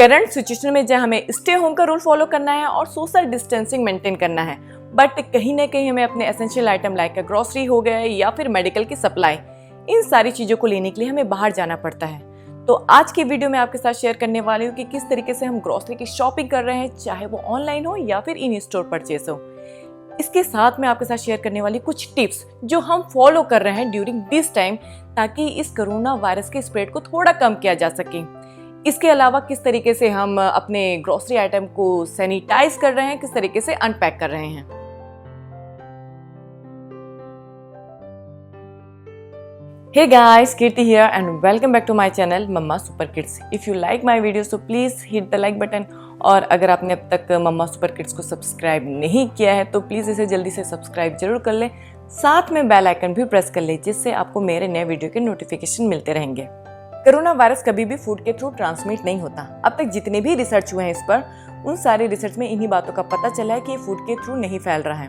Current situation में जहाँ हमें स्टे होम का रूल फॉलो करना है और सोशल डिस्टेंसिंग मेंटेन करना है, बट कहीं ना कहीं हमें अपने एसेंशियल आइटम लाइक ग्रोसरी हो गए या फिर मेडिकल की सप्लाई, इन सारी चीज़ों को लेने के लिए हमें बाहर जाना पड़ता है। तो आज की वीडियो में आपके साथ शेयर करने वाली हूँ कि किस तरीके से हम ग्रोसरी की शॉपिंग कर रहे हैं, चाहे वो ऑनलाइन हो या फिर इन स्टोर परचेस हो। इसके साथ मैं आपके साथ शेयर करने वाली कुछ टिप्स जो हम फॉलो कर रहे हैं ड्यूरिंग दिस टाइम, ताकि इस कोरोना वायरस के स्प्रेड को थोड़ा कम किया जा सके। इसके अलावा किस तरीके से हम अपने ग्रोसरी आइटम को सैनिटाइज कर रहे हैं, किस तरीके से अनपैक कर रहे हैं। Hey guys, Kirti here and welcome back to my channel Mama Super Kids. If you like my videos so please hit the like button। और अगर आपने अब तक मम्मा सुपर किड्स को सब्सक्राइब नहीं किया है तो प्लीज़ इसे जल्दी से सब्सक्राइब जरूर कर लें, साथ में बेल आइकन भी प्रेस कर लें, जिससे आपको मेरे नए वीडियो के नोटिफिकेशन मिलते रहेंगे। कोरोना वायरस कभी भी फूड के थ्रू ट्रांसमिट नहीं होता। अब तक जितने भी रिसर्च हुए हैं इस पर, उन सारे रिसर्च में इन्हीं बातों का पता चला है कि ये फूड के थ्रू नहीं फैल रहा है।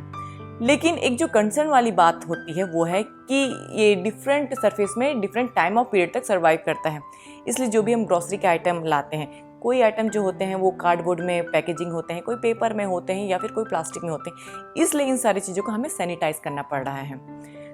लेकिन एक जो कंसर्न वाली बात होती है वो है कि ये डिफरेंट सरफेस में डिफरेंट टाइम ऑफ पीरियड तक सर्वाइव करता है। इसलिए जो भी हम ग्रोसरी के आइटम लाते हैं, कोई आइटम जो होते हैं वो कार्डबोर्ड में पैकेजिंग होते हैं, कोई पेपर में होते हैं या फिर कोई प्लास्टिक में होते हैं। इसलिए इन सारी चीज़ों को हमें सैनिटाइज करना पड़ रहा है।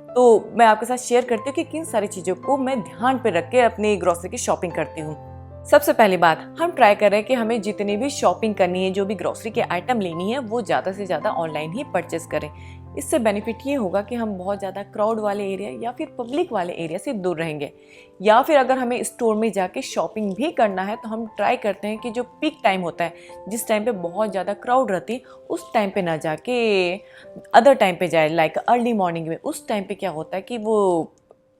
तो मैं आपके साथ शेयर करती हूँ कि किन सारी चीज़ों को मैं ध्यान पर रख के अपनी ग्रोसरी की शॉपिंग करती हूँ। सबसे पहली बात, हम ट्राई कर रहे हैं कि हमें जितनी भी शॉपिंग करनी है, जो भी ग्रोसरी के आइटम लेनी है, वो ज़्यादा से ज़्यादा ऑनलाइन ही परचेस करें। इससे बेनिफिट ये होगा कि हम बहुत ज़्यादा क्राउड वाले एरिया या फिर पब्लिक वाले एरिया से दूर रहेंगे। या फिर अगर हमें स्टोर में जाके शॉपिंग भी करना है तो हम ट्राई करते हैं कि जो पीक टाइम होता है, जिस टाइम पे बहुत ज़्यादा क्राउड रहती है, उस टाइम पे ना जाके अदर टाइम पे जाए, लाइक अर्ली मॉर्निंग में। उस टाइम पे क्या होता है कि वो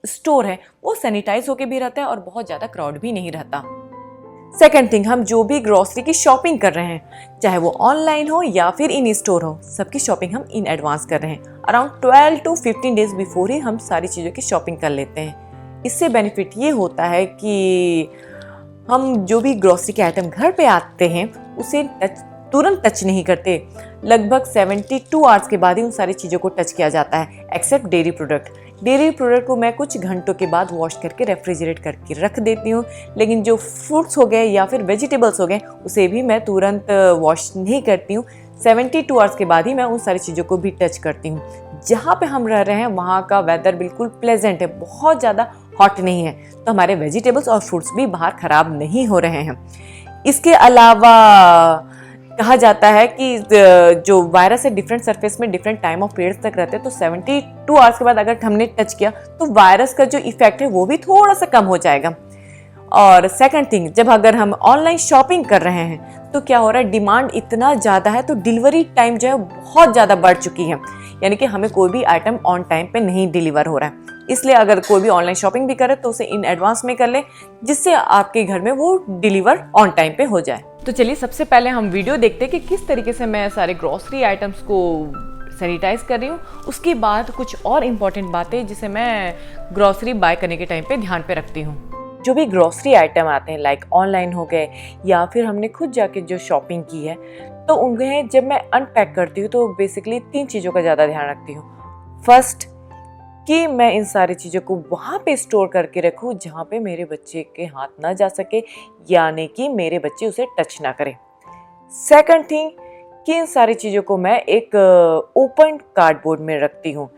स्टोर है वो सैनिटाइज होके भी रहता है और बहुत ज़्यादा क्राउड भी नहीं रहता। सेकेंड थिंग, हम जो भी ग्रोसरी की शॉपिंग कर रहे हैं, चाहे वो ऑनलाइन हो या फिर इन स्टोर हो, सबकी शॉपिंग हम इन एडवांस कर रहे हैं। Around 12 to 15 days before he हम सारी चीज़ों की शॉपिंग कर लेते हैं। इससे बेनिफिट ये होता है कि हम जो भी ग्रोसरी के आइटम घर पे आते हैं उसे तुरंत टच नहीं करते। लगभग 72 आवर्स के बाद ही उन सारी चीज़ों को टच किया जाता है, except dairy product. Dairy product को मैं कुछ घंटों के बाद वॉश करके रेफ्रिजरेट करके रख देती हूँ, लेकिन जो फ्रूट्स हो गए या फिर वेजिटेबल्स हो गए, उसे भी मैं तुरंत वॉश नहीं करती हूँ। 72 आवर्स के बाद ही मैं उन सारी चीज़ों को भी टच करती हूँ। जहाँ पे हम रह रहे हैं वहाँ का वेदर बिल्कुल प्लेजेंट है, बहुत ज़्यादा हॉट नहीं है, तो हमारे वेजिटेबल्स और फ्रूट्स भी बाहर ख़राब नहीं हो रहे हैं। इसके अलावा कहा जाता है कि जो वायरस है डिफरेंट सरफेस में डिफरेंट टाइम ऑफ पीरियड्स तक रहते हैं, तो 72 आवर्स के बाद अगर हमने टच किया तो वायरस का जो इफेक्ट है वो भी थोड़ा सा कम हो जाएगा। और सेकंड थिंग, जब अगर हम ऑनलाइन शॉपिंग कर रहे हैं तो क्या हो रहा है, डिमांड इतना ज़्यादा है तो डिलीवरी टाइम जो है बहुत ज़्यादा बढ़ चुकी है, यानी कि हमें कोई भी आइटम ऑन टाइम पे नहीं डिलीवर हो रहा है। इसलिए अगर कोई भी ऑनलाइन शॉपिंग भी करे तो उसे इन एडवांस में कर ले, जिससे आपके घर में वो डिलीवर ऑन टाइम पे हो जाए। तो चलिए सबसे पहले हम वीडियो देखते हैं कि किस तरीके से मैं सारे ग्रोसरी आइटम्स को सैनिटाइज कर रही हूँ। उसके बाद कुछ और इम्पॉर्टेंट बातें जिसे मैं ग्रोसरी बाय करने के टाइम पे ध्यान पे रखती हूँ। जो भी ग्रोसरी आइटम आते हैं, लाइक ऑनलाइन हो गए या फिर हमने खुद जाके जो शॉपिंग की है, तो उन्हें जब मैं अनपैक करती हूँ तो बेसिकली 3 चीज़ों का ज़्यादा ध्यान रखती हूँ। फर्स्ट, कि मैं इन सारी चीज़ों को वहाँ पे स्टोर करके रखूँ जहाँ पे मेरे बच्चे के हाथ ना जा सके, यानी कि मेरे बच्चे उसे टच ना करें। सेकंड थिंग, कि इन सारी चीज़ों को मैं एक ओपन कार्डबोर्ड में रखती हूँ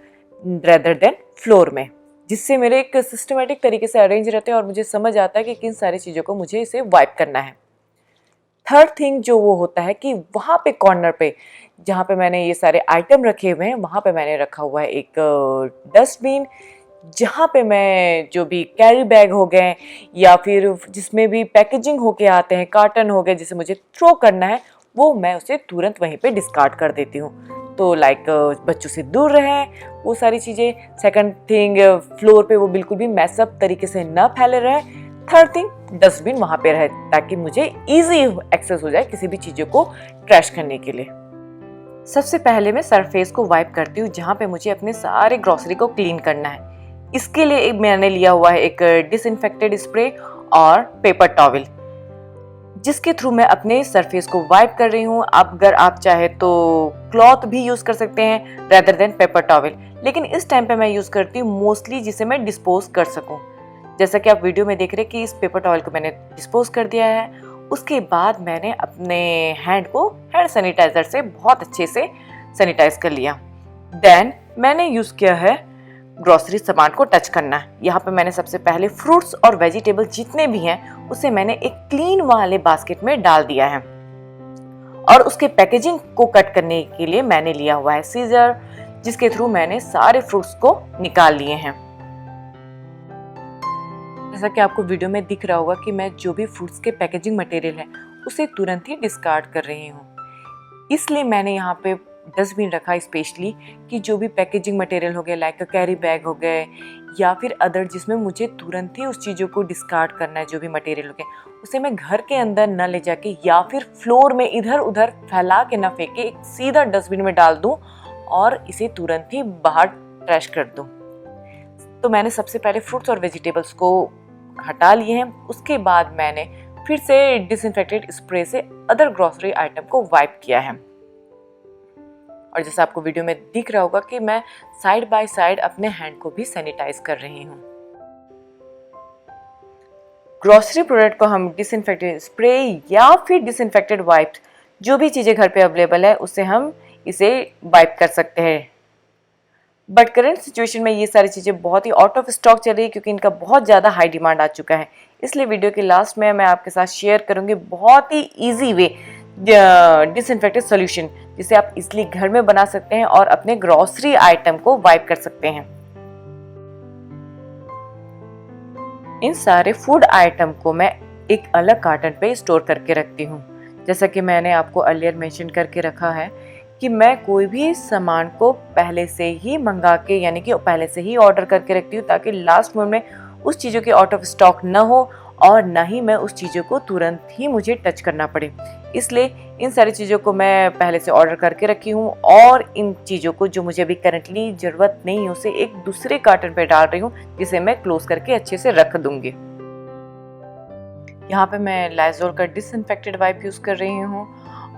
रेदर देन फ्लोर में, जिससे मेरे एक सिस्टमेटिक तरीके से अरेंज रहते हैं और मुझे समझ आता है कि किन सारी चीज़ों को मुझे इसे वाइप करना है। थर्ड थिंग जो वो होता है कि वहाँ पे कॉर्नर पे जहाँ पे मैंने ये सारे आइटम रखे हुए हैं, वहाँ पे मैंने रखा हुआ है एक डस्टबिन, जहाँ पे मैं जो भी कैरी बैग हो गए या फिर जिसमें भी पैकेजिंग होके आते हैं, कार्टन हो गए, जिसे मुझे थ्रो करना है, वो मैं उसे तुरंत वहीं पे डिस्कार्ड कर देती हूँ। तो लाइक बच्चों से दूर रहें वो सारी चीज़ें। सेकंड थिंग, फ्लोर पे वो बिल्कुल भी मैसअप तरीके से न फैले रहे। थर्ड थिंग, डस्टबिन वहाँ पे रहे ताकि मुझे ईजी एक्सेस हो जाए किसी भी चीज़ों को ट्रैश करने के लिए। सबसे पहले मैं सरफेस को वाइप करती हूँ जहाँ पे मुझे अपने सारे ग्रोसरी को क्लीन करना है। इसके लिए मैंने लिया हुआ है एक डिसइंफेक्टेड स्प्रे और पेपर टॉवल, जिसके थ्रू मैं अपने सरफेस को वाइप कर रही हूँ। अब अगर आप चाहे तो क्लॉथ भी यूज़ कर सकते हैं रेदर देन पेपर टॉवल, लेकिन इस टाइम पे मैं यूज़ करती हूँ मोस्टली जिसे मैं डिस्पोज कर सकूँ। जैसा कि आप वीडियो में देख रहे हैं कि इस पेपर टॉवल को मैंने डिस्पोज कर दिया है उसके बाद मैंने अपने हैंड को हैंड सैनिटाइजर से बहुत अच्छे से सैनिटाइज कर लिया। देन मैंने यूज़ किया है ग्रोसरी सामान को टच करना। यहाँ पे मैंने सबसे पहले फ्रूट्स और वेजिटेबल जितने भी हैं उसे मैंने एक क्लीन वाले बास्केट में डाल दिया है और उसके पैकेजिंग को कट करने के लिए मैंने लिया हुआ है सीजर, जिसके थ्रू मैंने सारे फ्रूट्स को निकाल लिए हैं। जैसा कि आपको वीडियो में दिख रहा होगा कि मैं जो भी फ्रूट्स के पैकेजिंग मटेरियल है उसे तुरंत ही डिस्कार्ड कर रही हूँ। इसलिए मैंने यहाँ पे डस्टबिन रखा स्पेशली कि जो भी पैकेजिंग मटेरियल हो गए लाइक कैरी बैग हो गए या फिर अदर जिसमें मुझे तुरंत ही उस चीज़ों को डिस्कार्ड करना है, जो भी मटेरियल हो गए उसे मैं घर के अंदर न ले जाके या फिर फ्लोर में इधर उधर फैला के न फेंके एक सीधा डस्टबिन में डाल दूँ और इसे तुरंत ही बाहर ट्रैश कर दूँ। तो मैंने सबसे पहले फ्रूट्स और वेजिटेबल्स को हटा लिए हैं। उसके बाद मैंने फिर से डिसइंफेक्टेड स्प्रे से अदर ग्रोसरी आइटम को वाइप किया है और जैसा आपको वीडियो में दिख रहा होगा कि मैं साइड बाय साइड अपने हैंड को भी सैनिटाइज कर रही हूँ। ग्रोसरी प्रोडक्ट को हम डिसइंफेक्टेड स्प्रे या फिर डिसइंफेक्टेड वाइप, जो भी चीज़ें घर पे अवेलेबल है उससे हम इसे वाइप कर सकते हैं। बट करंट सिचुएशन में ये सारी चीज़ें बहुत ही आउट ऑफ स्टॉक चल रही है क्योंकि इनका बहुत ज़्यादा हाई डिमांड आ चुका है। इसलिए वीडियो के लास्ट में मैं आपके साथ शेयर करूँगी बहुत ही ईजी वे डिसइंफेक्टेड सॉल्यूशन जिसे आप इसलिए घर में बना सकते हैं और अपने ग्रोसरी आइटम को वाइप कर सकते हैं। इन सारे फूड आइटम को मैं एक अलग कार्टन पे स्टोर करके रखती हूँ। जैसा कि मैंने आपको अर्लियर मेंशन करके रखा है कि मैं कोई भी सामान को पहले से ही मंगा के यानी कि पहले से ही ऑर्डर करके रखती हूँ ताकि लास्ट मोमेंट में उस चीज़ों के आउट ऑफ स्टॉक न हो और ना ही मैं उस चीज़ों को तुरंत ही मुझे टच करना पड़े। इसलिए इन सारी चीज़ों को मैं पहले से ऑर्डर करके रखी हूँ और इन चीज़ों को जो मुझे अभी करंटली ज़रूरत नहीं है उसे एक दूसरे कार्टन पे डाल रही हूँ जिसे मैं क्लोज करके अच्छे से रख दूँगी। यहाँ पे मैं लाइज़ोल का डिसइंफेक्टेड वाइप यूज़ कर रही हूँ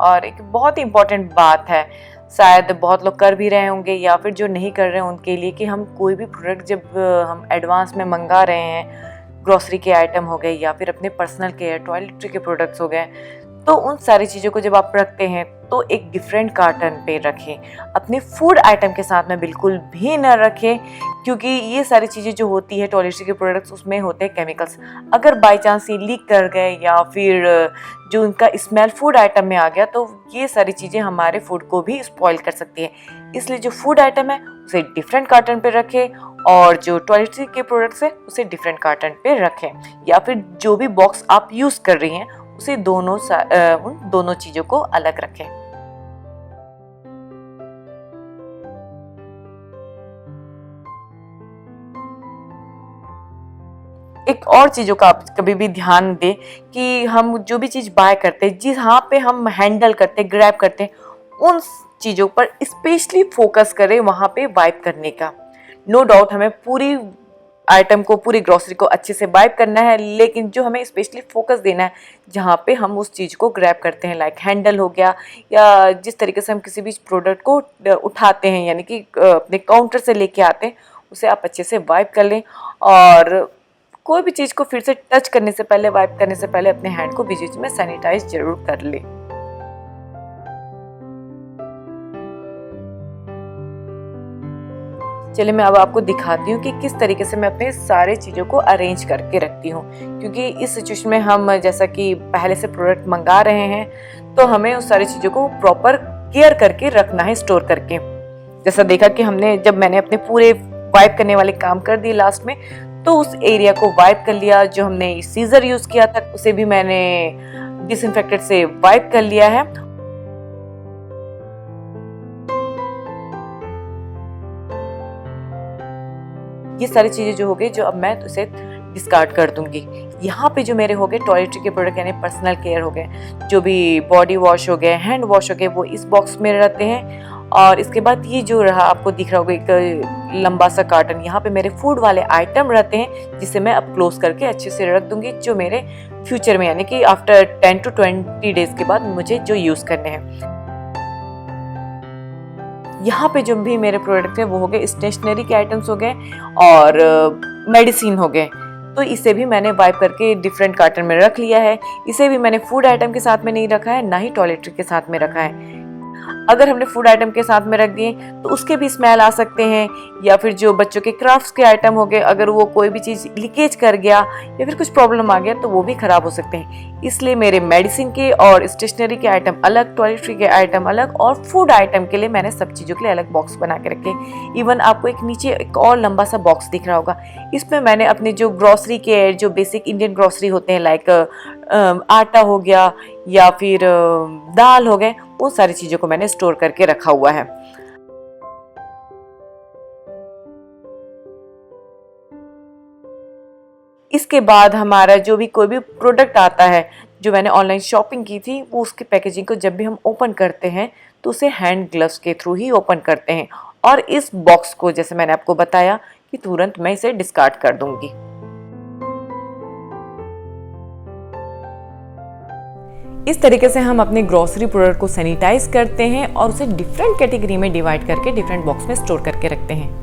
और एक बहुत ही इम्पॉर्टेंट बात है, शायद बहुत लोग कर भी रहे होंगे या फिर जो नहीं कर रहे हैं उनके लिए, कि हम कोई भी प्रोडक्ट जब हम एडवांस में मंगा रहे हैं, ग्रोसरी के आइटम हो गए या फिर अपने पर्सनल केयर टॉयलेटरी के प्रोडक्ट्स हो गए, तो उन सारी चीज़ों को जब आप रखते हैं तो एक डिफरेंट कार्टन पे रखें। अपने फूड आइटम के साथ में बिल्कुल भी न रखें क्योंकि ये सारी चीज़ें जो होती है टॉयलेटरी के प्रोडक्ट्स उसमें होते हैं केमिकल्स। अगर बाय चांस ये लीक कर गए या फिर जो उनका स्मेल फूड आइटम में आ गया तो ये सारी चीज़ें हमारे फूड को भी स्पॉइल कर सकती है। इसलिए जो फूड आइटम है उसे डिफरेंट कार्टन पे रखें और जो टॉयलेटरी के प्रोडक्ट्स है उसे डिफरेंट कार्टन पे रखें या फिर जो भी बॉक्स आप यूज़ कर रही हैं उसे उन दोनों चीज़ों को अलग रखें। एक और चीज़ों का आप कभी भी ध्यान दें कि हम जो भी चीज़ बाय करते हैं, जहाँ पे हम हैंडल करते हैं, ग्रैब करते हैं, उन चीज़ों पर स्पेशली फोकस करें, वहाँ पे वाइप करने का। नो डाउट हमें पूरी आइटम को, पूरी ग्रोसरी को अच्छे से वाइप करना है, लेकिन जो हमें स्पेशली फोकस देना है जहाँ पे हम उस चीज़ को ग्रैब करते हैं, लाइक हैंडल हो गया या जिस तरीके से हम किसी भी प्रोडक्ट को उठाते हैं यानी कि अपने काउंटर से लेके आते हैं, उसे आप अच्छे से वाइप कर लें। और कोई भी चीज़ को फिर से टच करने से पहले, वाइप करने से पहले अपने हैंड को बीच बीच में सैनिटाइज जरूर कर लें। चलिए मैं अब आपको दिखाती हूँ कि किस तरीके से मैं अपने सारे चीज़ों को अरेंज करके रखती हूँ, क्योंकि इस सिचुएशन में हम जैसा कि पहले से प्रोडक्ट मंगा रहे हैं तो हमें उस सारी चीज़ों को प्रॉपर केयर करके रखना है, स्टोर करके। जैसा देखा कि जब मैंने अपने पूरे वाइप करने वाले काम कर दिए लास्ट में, तो उस एरिया को वाइप कर लिया। जो हमने सीजर यूज़ किया था उसे भी मैंने डिसइंफेक्टेड से वाइप कर लिया है। ये सारी चीज़ें जो हो गई, जो अब मैं उसे डिस्कार्ड कर दूंगी। यहाँ पे जो मेरे हो गए टॉयलेटरी के प्रोडक्ट यानी पर्सनल केयर हो गए, जो भी बॉडी वॉश हो गए, हैंड वॉश हो गए, वो इस बॉक्स में रहते हैं। और इसके बाद ये जो रहा आपको दिख रहा होगा एक लंबा सा कार्टन, यहाँ पे मेरे फूड वाले आइटम रहते हैं जिसे मैं अब क्लोज करके अच्छे से रख दूंगी, जो मेरे फ्यूचर में यानी कि आफ्टर 10 to 20 डेज के बाद मुझे जो यूज़ करने हैं। यहाँ पे जो भी मेरे प्रोडक्ट हैं वो हो गए स्टेशनरी के आइटम्स हो गए और मेडिसिन हो गए, तो इसे भी मैंने वाइप करके डिफरेंट कार्टन में रख लिया है। इसे भी मैंने फूड आइटम के साथ में नहीं रखा है, ना ही टॉयलेटरी के साथ में रखा है। अगर हमने फूड आइटम के साथ में रख दिए तो उसके भी स्मेल आ सकते हैं, या फिर जो बच्चों के क्राफ्ट्स के आइटम हो गए, अगर वो कोई भी चीज़ लीकेज कर गया या फिर कुछ प्रॉब्लम आ गया तो वो भी खराब हो सकते हैं। इसलिए मेरे मेडिसिन के और स्टेशनरी के आइटम अलग, टॉयलेटरी के आइटम अलग, और फूड आइटम के लिए मैंने सब चीज़ों के लिए अलग बॉक्स बना के रखे। इवन आपको एक नीचे एक और लंबा सा बॉक्स दिख रहा होगा, इसमें मैंने अपने जो ग्रॉसरी के जो बेसिक इंडियन ग्रॉसरी होते हैं, लाइक आटा हो गया या फिर दाल हो गए, उन सारी चीज़ों को मैंने स्टोर करके रखा हुआ है। इसके बाद हमारा जो भी कोई भी प्रोडक्ट आता है जो मैंने ऑनलाइन शॉपिंग की थी, वो उसकी पैकेजिंग को जब भी हम ओपन करते हैं तो उसे हैंड ग्लव्स के थ्रू ही ओपन करते हैं। और इस बॉक्स को, जैसे मैंने आपको बताया, कि तुरंत मैं इसे डिस्कार्ड कर दूंगी। इस तरीके से हम अपने ग्रोसरी प्रोडक्ट को सैनिटाइज करते हैं और उसे डिफरेंट कैटेगरी में डिवाइड करके डिफरेंट बॉक्स में स्टोर करके रखते हैं।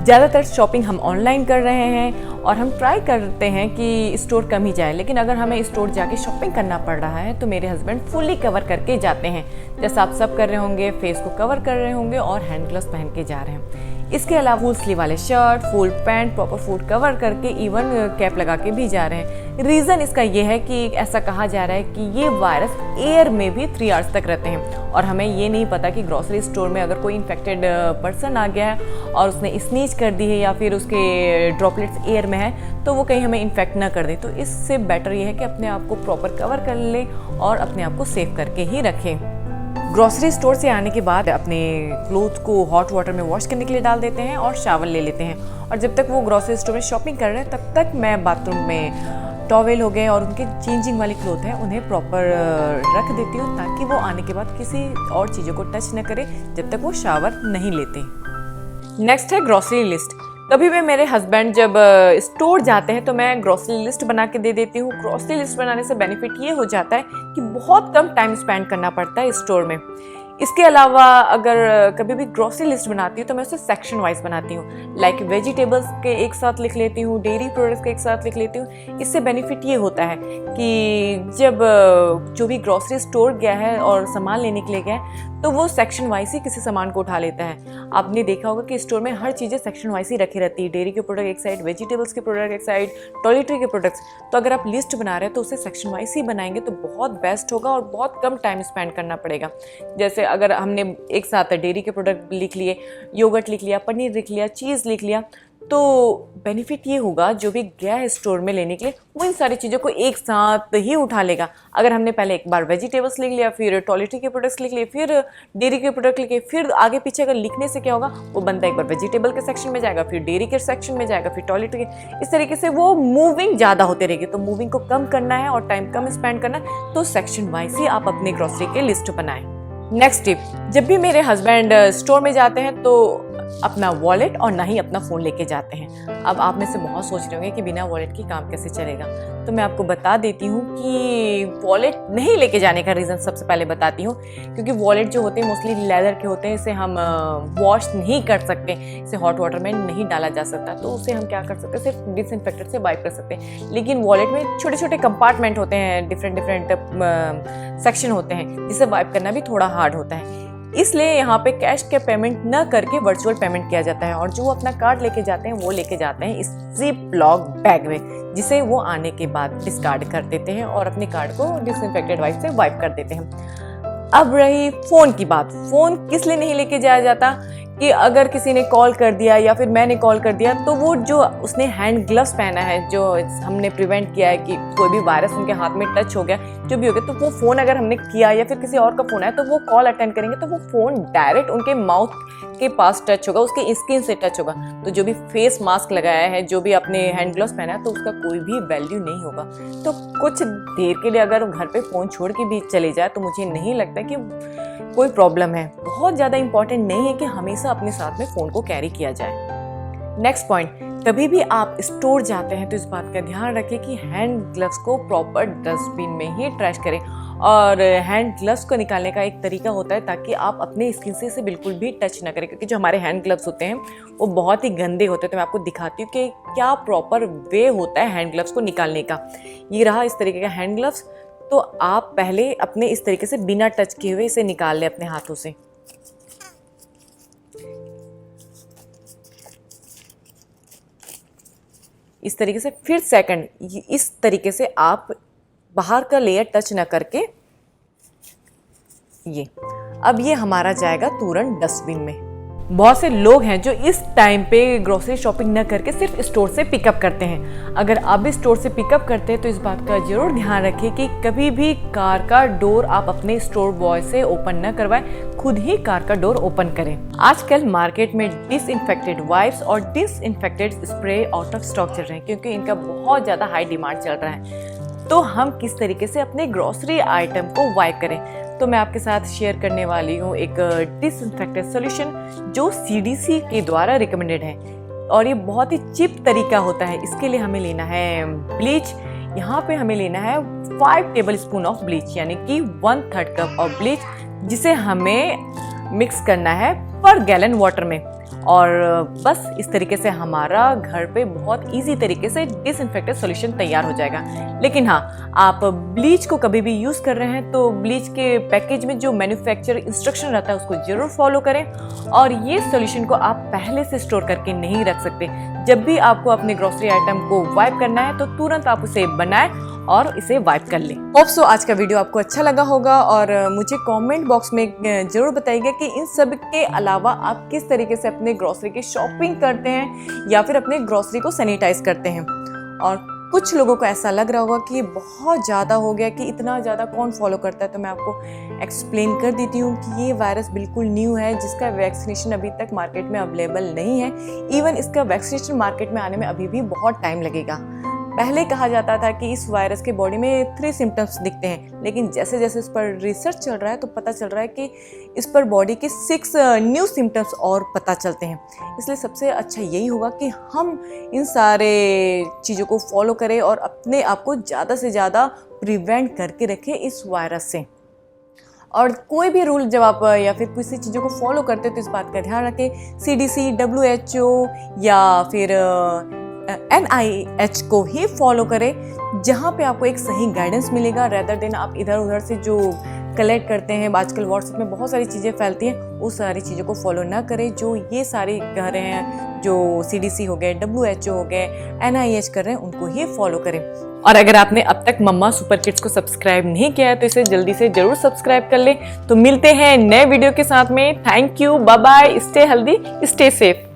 ज़्यादातर शॉपिंग हम ऑनलाइन कर रहे हैं और हम ट्राई करते हैं कि स्टोर कम ही जाए, लेकिन अगर हमें स्टोर जाके शॉपिंग करना पड़ रहा है तो मेरे हस्बैंड फुली कवर करके जाते हैं, जैसा आप सब कर रहे होंगे, फेस को कवर कर रहे होंगे और हैंड ग्लव्स पहन के जा रहे हैं। इसके अलावा फुल स्लीव वाले shirt, full pant, proper foot cover करके, इवन कैप लगा के भी जा रहे हैं। रीज़न इसका ये है कि ऐसा कहा जा रहा है कि ये वायरस एयर में भी 3 आवर्स तक रहते हैं, और हमें ये नहीं पता कि ग्रोसरी स्टोर में अगर कोई इन्फेक्टेड पर्सन आ गया है और उसने स्नीज कर दी है या फिर उसके ड्रॉपलेट्स एयर में है तो वो कहीं हमें इन्फेक्ट ना कर दे। तो इससे बेटर ये है कि अपने आप को प्रॉपर कवर कर लें और अपने आप को सेफ करके ही रखें। ग्रोसरी स्टोर से आने के बाद अपने क्लोथ को हॉट वाटर में वॉश करने के लिए डाल देते हैं और शावर ले लेते हैं, और जब तक वो ग्रोसरी स्टोर में शॉपिंग कर रहे हैं तब तक मैं बाथरूम में टॉवेल हो गए और उनके चेंजिंग वाली क्लोथ है उन्हें प्रॉपर रख देती हूँ, ताकि वो आने के बाद किसी और चीज़ों को टच न करे जब तक वो शावर नहीं लेते। नेक्स्ट है ग्रोसरी लिस्ट। कभी भी मेरे हस्बैंड जब स्टोर जाते हैं तो मैं ग्रोसरी लिस्ट बना के दे देती हूँ। ग्रोसरी लिस्ट बनाने से बेनिफिट ये हो जाता है कि बहुत कम टाइम स्पेंड करना पड़ता है स्टोर में। इसके अलावा अगर कभी भी ग्रोसरी लिस्ट बनाती हूँ तो मैं उसे सेक्शन वाइज बनाती हूँ, लाइक वेजिटेबल्स के एक साथ लिख लेती हूँ, डेयरी प्रोडक्ट्स के एक साथ लिख लेती हूँ। इससे बेनिफिट ये होता है कि जब जो भी ग्रोसरी स्टोर गया है और सामान लेने के लिए गया है तो वो सेक्शन वाइज ही किसी सामान को उठा लेता है। आपने देखा होगा कि स्टोर में हर चीज़ें सेक्शन वाइज ही रखी रहती है, डेयरी के प्रोडक्ट एक साइड, वेजिटेबल्स के प्रोडक्ट एक साइड, टॉयलेटरी के प्रोडक्ट्स। तो अगर आप लिस्ट बना रहे हैं तो उसे सेक्शन वाइज ही बनाएंगे तो बहुत बेस्ट होगा और बहुत कम टाइम स्पेंड करना पड़ेगा। जैसे अगर हमने एक साथ डेयरी के प्रोडक्ट लिख लिए, योगर्ट लिख लिया, पनीर लिख लिया, चीज़ लिख लिया, तो बेनिफिट ये होगा जो भी गया है स्टोर में लेने के लिए वो इन सारी चीज़ों को एक साथ ही उठा लेगा। अगर हमने पहले एक बार वेजिटेबल्स लिख लिया, फिर टॉयलेटरी के प्रोडक्ट्स लिख लिए, फिर डेयरी के प्रोडक्ट लिखे, फिर आगे पीछे अगर लिखने से क्या होगा, वो बंदा एक बार वेजिटेबल के सेक्शन में जाएगा, फिर डेयरी के सेक्शन में जाएगा, फिर टॉयलेटरी के, इस तरीके से वो मूविंग ज़्यादा होते रहेगी। तो मूविंग को कम करना है और टाइम कम स्पेंड करना है तो सेक्शन वाइज ही आप अपने ग्रोसरी के लिस्ट बनाएं। नेक्स्ट टिप, जब भी मेरे हस्बैंड स्टोर में जाते हैं तो अपना वॉलेट और ना ही अपना फ़ोन लेके जाते हैं। अब आप में से बहुत सोच रहे होंगे कि बिना वॉलेट की काम कैसे चलेगा, तो मैं आपको बता देती हूँ कि वॉलेट नहीं लेके जाने का रीज़न सबसे पहले बताती हूँ। क्योंकि वॉलेट जो होते हैं मोस्टली लेदर के होते हैं, इसे हम वॉश नहीं कर सकते, इसे हॉट वाटर में नहीं डाला जा सकता, तो उसे हम क्या कर सकते हैं, सिर्फ डिसइंफेक्टेड से वाइप कर सकते हैं। लेकिन वॉलेट में छोटे छोटे कंपार्टमेंट होते हैं, डिफरेंट सेक्शन होते हैं, जिसे वाइप करना भी थोड़ा हार्ड होता है। इसलिए यहाँ पे कैश के पेमेंट न करके वर्चुअल पेमेंट किया जाता है, और जो अपना कार्ड लेके जाते हैं वो लेके जाते हैं इस जिप-लॉक बैग में, जिसे वो आने के बाद डिस्कार्ड कर देते हैं और अपने कार्ड को डिसइंफेक्टेड वाइप से वाइप कर देते हैं। अब रही फ़ोन की बात, फ़ोन किस लिए नहीं लेके जाया जाता कि अगर किसी ने कॉल कर दिया या फिर मैंने कॉल कर दिया तो वो जो उसने हैंड ग्लव्स पहना है, जो हमने प्रिवेंट किया है कि कोई भी वायरस उनके हाथ में टच हो गया, जो भी हो गया, तो वो फ़ोन अगर हमने किया या फिर किसी और का फ़ोन आया तो वो कॉल अटेंड करेंगे तो वो फ़ोन डायरेक्ट उनके माउथ के पास टच होगा, उसके स्किन से टच होगा। तो जो भी फेस मास्क लगाया है, जो भी अपने हैंड ग्लव्स पहना है, तो उसका कोई भी वैल्यू नहीं होगा। तो कुछ देर के लिए अगर घर पे फ़ोन छोड़ के भी चले जाए तो मुझे नहीं लगता कि कोई प्रॉब्लम है। बहुत ज़्यादा इंपॉर्टेंट नहीं है कि हमेशा अपने साथ में फ़ोन को कैरी किया जाए। नेक्स्ट पॉइंट, कभी भी आप स्टोर जाते हैं तो इस बात का ध्यान रखें कि हैंड ग्लव्स को प्रॉपर डस्टबिन में ही ट्रैश करें। और हैंड ग्लव्स को निकालने का एक तरीका होता है ताकि आप अपने स्किन से इसे बिल्कुल भी टच ना करें, क्योंकि जो हमारे हैंड ग्लव्स होते हैं वो बहुत ही गंदे होते हैं। तो मैं आपको दिखाती हूँ कि क्या प्रॉपर वे होता है हैंड ग्लव्स को निकालने का। ये रहा इस तरीके का हैंड ग्लव्स। तो आप पहले अपने इस तरीके से बिना टच किए हुए इसे निकाल लें अपने हाथों से। इस तरीके से फिर सेकंड इस तरीके से आप बाहर का लेयर टच ना करके ये। अब ये हमारा जाएगा तुरंत डस्टबिन में। बहुत से लोग हैं जो इस टाइम पे ग्रोसरी शॉपिंग न करके सिर्फ स्टोर से पिकअप करते हैं। अगर आप भी स्टोर से पिकअप करते हैं तो इस बात का जरूर ध्यान रखें कि कभी भी कार का डोर आप अपने स्टोर बॉय से ओपन न करवाएं, खुद ही कार का डोर ओपन करें। आजकल मार्केट में डिसइंफेक्टेड वाइप्स और disinfected spray out of stock चल रहे हैं, क्योंकि इनका बहुत ज़्यादा हाई डिमांड चल रहा है। तो हम किस तरीके से अपने ग्रोसरी आइटम को वाइप करें, तो मैं आपके साथ शेयर करने वाली हूँ एक डिसइंफेक्टेड सॉल्यूशन जो CDC के द्वारा रिकमेंडेड है और ये बहुत ही चीप तरीका होता है। इसके लिए हमें लेना है ब्लीच। यहाँ पे हमें लेना है 5 टेबलस्पून ऑफ ब्लीच, यानी कि 1/3 कप ऑफ ब्लीच, जिसे हमें मिक्स करना है पर गैलन वाटर में। और बस इस तरीके से हमारा घर पे बहुत इजी तरीके से डिसइंफेक्टेड सॉल्यूशन तैयार हो जाएगा। लेकिन हाँ, आप ब्लीच को कभी भी यूज़ कर रहे हैं तो ब्लीच के पैकेज में जो मैन्युफैक्चर इंस्ट्रक्शन रहता है उसको जरूर फॉलो करें। और ये सॉल्यूशन को आप पहले से स्टोर करके नहीं रख सकते। जब भी आपको अपने ग्रोसरी आइटम को वाइप करना है तो तुरंत आप उसे बनाएं और इसे वाइप कर लें। होप सो आज का वीडियो आपको अच्छा लगा होगा और मुझे कमेंट बॉक्स में जरूर बताइएगा कि इन सब के अलावा आप किस तरीके से अपने ग्रोसरी की शॉपिंग करते हैं या फिर अपने ग्रोसरी को सैनिटाइज करते हैं। और कुछ लोगों को ऐसा लग रहा होगा कि ये बहुत ज़्यादा हो गया, कि इतना ज़्यादा कौन फॉलो करता है। तो मैं आपको एक्सप्लेन कर देती हूँ कि ये वायरस बिल्कुल न्यू है, जिसका वैक्सीनेशन अभी तक मार्केट में अवेलेबल नहीं है। इवन इसका वैक्सीनेशन मार्केट में आने में अभी भी बहुत टाइम लगेगा। पहले कहा जाता था कि इस वायरस के बॉडी में 3 सिम्टम्स दिखते हैं, लेकिन जैसे जैसे इस पर रिसर्च चल रहा है तो पता चल रहा है कि इस पर बॉडी के 6 न्यू सिम्टम्स और पता चलते हैं। इसलिए सबसे अच्छा यही होगा कि हम इन सारे चीज़ों को फॉलो करें और अपने आप को ज़्यादा से ज़्यादा प्रिवेंट करके रखें इस वायरस से। और कोई भी रूल जब आप या फिर किसी चीज़ों को फॉलो करते हैं तो इस बात का ध्यान रखें CDC, WHO या फिर NIH को ही फॉलो करें, जहाँ पे आपको एक सही गाइडेंस मिलेगा, रेदर देन आप इधर उधर से जो कलेक्ट करते हैं। आजकल व्हाट्सएप में बहुत सारी चीज़ें फैलती हैं, उस सारी चीज़ों को फॉलो ना करें जो ये सारे कह रहे हैं, जो CDC हो गए, WHO हो गए, NIH कर रहे हैं, उनको ही फॉलो करें। और अगर आपने अब तक मम्मा सुपर किड्स को सब्सक्राइब नहीं किया है तो इसे जल्दी से जरूर सब्सक्राइब कर लें। तो मिलते हैं नए वीडियो के साथ में। Thank you, bye bye, stay healthy, stay safe.